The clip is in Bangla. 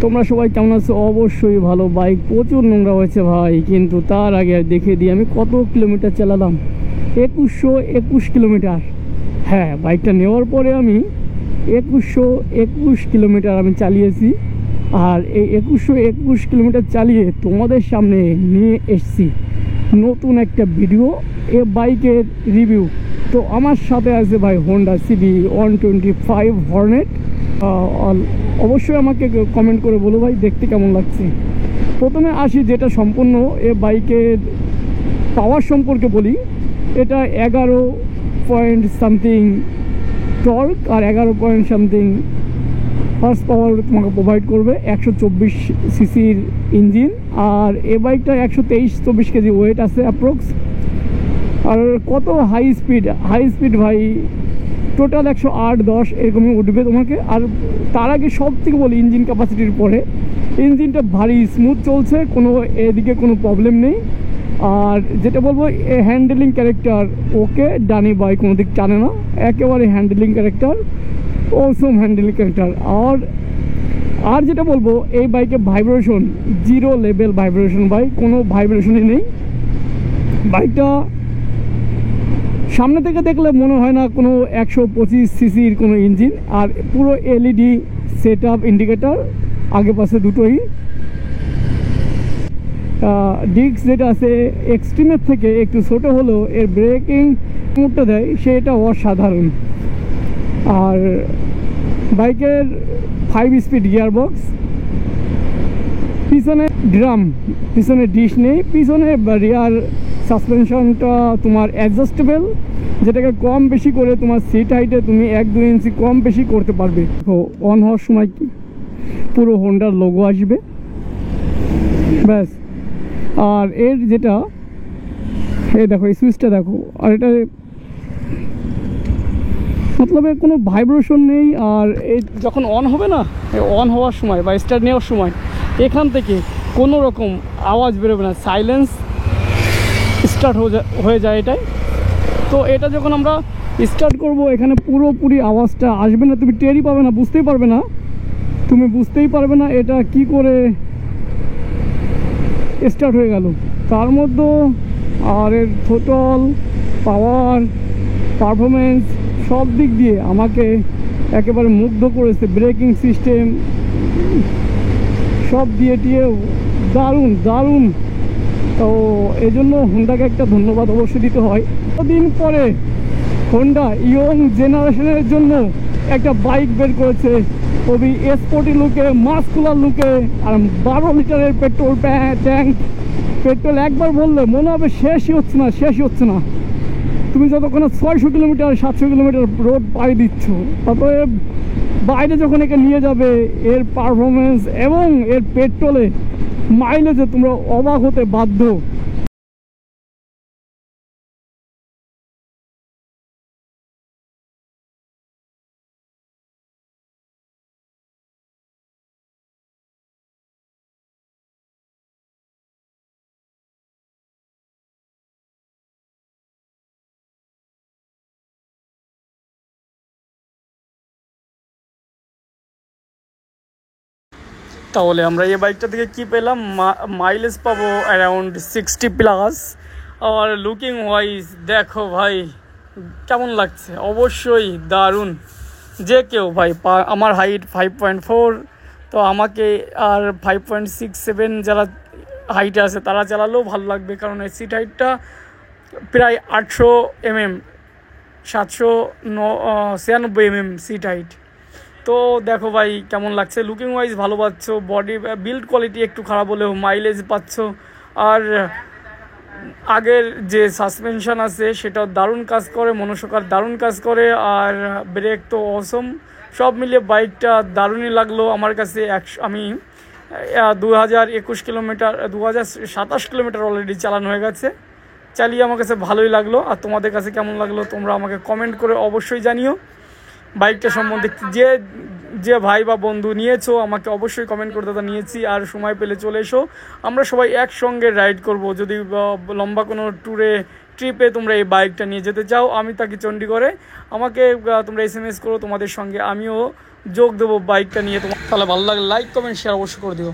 তোমরা সবাই কেমন আছো? অবশ্যই ভালো। বাইক প্রচুর নোংরা হয়েছে ভাই, কিন্তু তার আগে দেখে দিই আমি কত কিলোমিটার চালালাম। 2121 কিলোমিটার। হ্যাঁ, বাইকটা নেওয়ার পরে আমি 2121 কিলোমিটার আমি চালিয়েছি। আর এই 2121 কিলোমিটার চালিয়ে তোমাদের সামনে নিয়ে এসছি নতুন একটা ভিডিও, এ বাইকের রিভিউ। তো আমার সাথে আছে ভাই হোন্ডা সিবি 125 হর্নেট। অবশ্যই আমাকে কমেন্ট করে বলো ভাই দেখতে কেমন লাগছে। প্রথমে আসি যেটা সম্পূর্ণ এ বাইকের পাওয়ার সম্পর্কে বলি। এটা 11 পয়েন্ট সামথিং টর্ক আর 11 পয়েন্ট সামথিং হর্স পাওয়ার তোমাকে প্রোভাইড করবে। 124 সিসির ইঞ্জিন, আর এ বাইকটা 123-24 কেজি ওয়েট আছে অ্যাপ্রক্স। আর কত হাই স্পিড ভাই, টোটাল 108-10 এরকমই উঠবে তোমাকে। আর তার আগে সব থেকে বলি ইঞ্জিন ক্যাপাসিটির পরে ইঞ্জিনটা ভারী স্মুথ চলছে, কোনো এদিকে কোনো প্রবলেম নেই। আর যেটা বলবো, হ্যান্ডেলিং ক্যারেক্টার ওকে, ডানি বাই কোনো দিক টানে না, একেবারে হ্যান্ডেলিং ক্যারেক্টার, অসম হ্যান্ডেলিং ক্যারেক্টার। আর যেটা বলবো, এই বাইকে ভাইব্রেশন 0 লেভেল ভাইব্রেশন ভাই, কোনো ভাইব্রেশনই নেই। বাইকটা সামনে থেকে দেখলে মনে হয় না কোনো 125 সিসির কোনো ইঞ্জিন। আর পুরো এলইডি সেট আপ, ইন্ডিকেটার আগে পাশে দুটোই। ডিস্ক যেটা আছে এক্সট্রিমের থেকে একটু ছোট হলেও এর ব্রেকিং মুডটা দেয়, সেটা অসাধারণ। আর বাইকের 5 স্পিড গিয়ার বক্স, পিছনে ড্রাম, পিছনে ডিশ নেই, পিছনে রিয়ার সাসপেনশনটা তোমার অ্যাডজাস্টেবল, যেটাকে কম বেশি করে তোমার সিট হাইটে তুমি 1-2 ইঞ্চি কম বেশি করতে পারবে। তো অন হওয়ার সময় পুরো হোন্ডার লোগো আসবে ব্যাস। আর এর যেটা, এই দেখো এই সুইচটা দেখো, আর এটা মতলব কোনো ভাইব্রেশন নেই। আর এই যখন অন হবে না, অন হওয়ার সময় বা স্টার্ট নেওয়ার সময় এখান থেকে কোনো রকম আওয়াজ বেরোবে না, সাইলেন্স স্টার্ট হয়ে যায় এটাই। তো এটা যখন আমরা স্টার্ট করব, এখানে পুরোপুরি আওয়াজটা আসবে না, তুমি টেরই পাবে না, বুঝতেই পারবে না এটা কি করে স্টার্ট হয়ে গেল। তার মধ্যে আর এর টোটাল পাওয়ার, পারফরমেন্স সব দিক দিয়ে আমাকে একেবারে মুগ্ধ করেছে। ব্রেকিং সিস্টেম সব দিয়ে দারুণ। তো এই জন্য হোন্ডাকে একটা ধন্যবাদ অবশ্যই দিতে হয়। কদিন পরে হোন্ডা ইয়ং জেনারেশনের জন্য একটা বাইক বের করেছে, খুবই স্পোর্টি লুকে, মাস্কুলার লুকে। আর 12 লিটারের পেট্রোল ট্যাঙ্ক, পেট্রোল একবার বললে মনে হবে শেষই হচ্ছে না। তুমি যতক্ষণ 600 কিলোমিটার 700 কিলোমিটার রোড পাড়ি দিচ্ছ, অতএব বাইরে যখন একে নিয়ে যাবে, এর পারফরমেন্স এবং এর পেট্রোলে মাইলেজে তোমরা অবাক হতে বাধ্য। তাহলে আমরা এই বাইকটা থেকে কি পেলাম? মাইলেজ পাবো অ্যারাউন্ড 60+। আর লুকিং ওয়াইজ দেখো ভাই কেমন লাগছে, অবশ্যই দারুণ। যে কেউ ভাই, আমার হাইট 5.4, তো আমাকে আর 5.67 যারা হাইটে আছে তারা চালালেও ভালো লাগবে, কারণ এই সিট হাইটটা প্রায় 800 mm, 796 mm সিট হাইট। তো দেখো ভাই কেমন লাগছে, লুকিং ওয়াইজ ভালো পাচ্ছ, বডি বিল্ড কোয়ালিটি একটু খারাপ হলেও মাইলেজ পাচ্ছ। আর আগের যে সাসপেনশন আছে সেটাও দারুণ কাজ করে, মনোসকার দারুণ কাজ করে, আর ব্রেক তো অসম। সব মিলিয়ে বাইকটা দারুণই লাগলো আমার কাছে। আমি 2021 কিলোমিটার, 2027 কিলোমিটার অলরেডি চালানো হয়ে গেছে, চালিয়ে আমার কাছে ভালোই লাগলো। আর তোমাদের কাছে কেমন লাগলো তোমরা আমাকে কমেন্ট করে অবশ্যই জানিও। বাইকটা সম্বন্ধে যে ভাই বা বন্ধু নিয়েছো আমাকে অবশ্যই কমেন্ট করে দাদা নিয়েছি, আর সময় পেলে চলে এসো, আমরা সবাই একসঙ্গে রাইড করব। যদি লম্বা কোনো ট্রিপে তোমরা এই বাইকটা নিয়ে যেতে চাও, আমি থাকি চণ্ডীগড়ে, আমাকে তোমরা SMS করো, তোমাদের সঙ্গে আমিও যোগ দেবো বাইকটা নিয়ে। তোমার তাহলে ভালো লাগলে লাইক কমেন্ট শেয়ার অবশ্যই করে দিও।